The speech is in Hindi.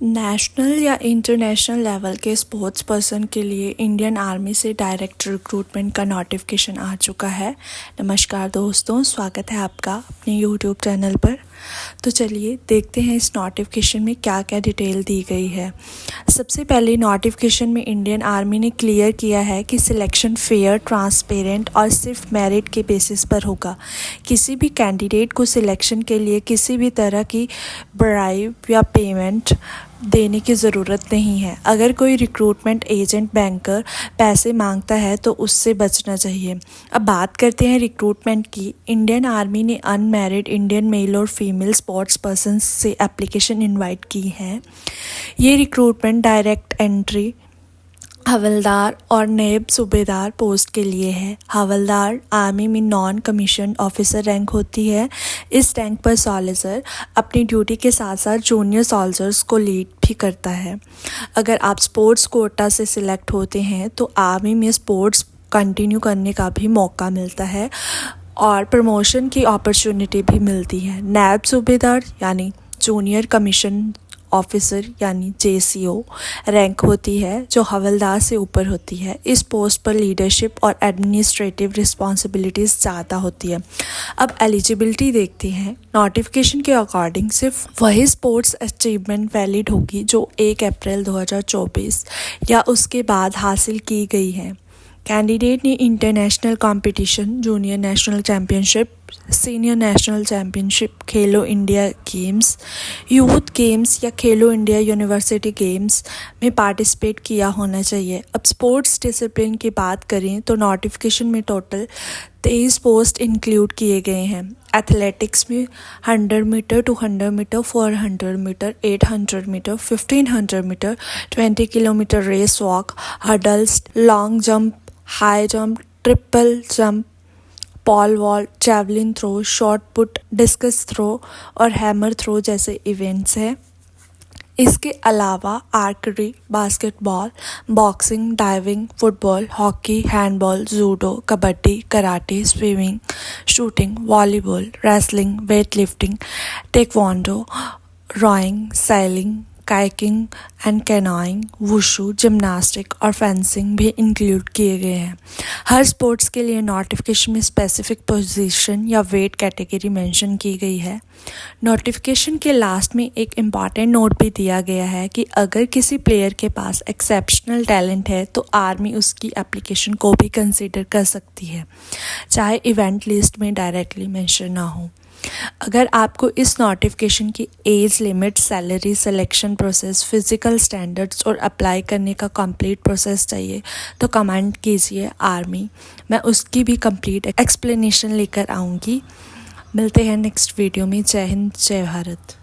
नेशनल या इंटरनेशनल लेवल के स्पोर्ट्स पर्सन के लिए इंडियन आर्मी से डायरेक्ट रिक्रूटमेंट का नोटिफिकेशन आ चुका है। नमस्कार दोस्तों, स्वागत है आपका अपने यूट्यूब चैनल पर। तो चलिए देखते हैं इस नोटिफिकेशन में क्या क्या डिटेल दी गई है। सबसे पहले नोटिफिकेशन में इंडियन आर्मी ने क्लियर किया है कि सिलेक्शन फेयर, ट्रांसपेरेंट और सिर्फ मेरिट के बेसिस पर होगा। किसी भी कैंडिडेट को सिलेक्शन के लिए किसी भी तरह की ब्राइब या पेमेंट देने की ज़रूरत नहीं है। अगर कोई रिक्रूटमेंट एजेंट, बैंकर पैसे मांगता है तो उससे बचना चाहिए। अब बात करते हैं रिक्रूटमेंट की। इंडियन आर्मी ने अनमैरिड इंडियन मेल और फीमेल स्पोर्ट्स पर्सन से एप्लीकेशन इनवाइट की है। ये रिक्रूटमेंट डायरेक्ट एंट्री हवलदार और नायब सूबेदार पोस्ट के लिए है। हवलदार आर्मी में नॉन कमीशन ऑफिसर रैंक होती है। इस रैंक पर सॉल्जर अपनी ड्यूटी के साथ साथ जूनियर सॉल्जर्स को लीड भी करता है। अगर आप स्पोर्ट्स कोटा से सिलेक्ट होते हैं तो आर्मी में स्पोर्ट्स कंटिन्यू करने का भी मौका मिलता है और प्रमोशन की अपॉर्चुनिटी भी मिलती है। नायब सूबेदार यानी जूनियर कमीशन ऑफिसर यानी JCO रैंक होती है जो हवलदार से ऊपर होती है। इस पोस्ट पर लीडरशिप और एडमिनिस्ट्रेटिव रिस्पॉन्सिबिलिटीज़ ज़्यादा होती है। अब एलिजिबिलिटी देखते हैं। नोटिफिकेशन के अकॉर्डिंग सिर्फ वही स्पोर्ट्स अचीवमेंट वैलिड होगी जो 1 अप्रैल 2024 या उसके बाद हासिल की गई है। कैंडिडेट ने international competition, junior national championship, senior national championship, खेलो इंडिया गेम्स, यूथ गेम्स या खेलो इंडिया यूनिवर्सिटी गेम्स में पार्टिसिपेट किया होना चाहिए। अब स्पोर्ट्स डिसिप्लिन की बात करें तो नोटिफिकेशन में टोटल 23 पोस्ट इंक्लूड किए गए हैं। एथलेटिक्स में 100 metre, 200 metre, 400 metre, 800 metre, 1500 metre, 20 kilometre race walk, hurdles, long jump, high jump, triple jump, pole vault, javelin throw, shot put, discus throw और हैमर थ्रो जैसे इवेंट्स हैं। इसके अलावा archery, basketball, boxing, diving, football, hockey, handball, judo, kabaddi, karate, swimming, shooting, volleyball, wrestling, weight lifting, taekwondo, rowing, sailing, kayaking and canoeing, wushu, gymnastic और फेंसिंग भी इंक्लूड किए गए हैं। हर स्पोर्ट्स के लिए नोटिफिकेशन में स्पेसिफिक पोजीशन या वेट कैटेगरी मेंशन की गई है। नोटिफिकेशन के लास्ट में एक इम्पॉर्टेंट नोट भी दिया गया है कि अगर किसी प्लेयर के पास एक्सेप्शनल टैलेंट है तो आर्मी उसकी एप्लीकेशन को भी कंसीडर कर सकती है, चाहे इवेंट लिस्ट में डायरेक्टली मेंशन ना हो। अगर आपको इस नोटिफिकेशन की age limit, salary, selection process, physical standards और अप्लाई करने का कंप्लीट प्रोसेस चाहिए तो कमेंट कीजिए आर्मी, मैं उसकी भी कंप्लीट एक्सप्लेनेशन लेकर आऊँगी। मिलते हैं नेक्स्ट वीडियो में। जय हिंद, जय भारत।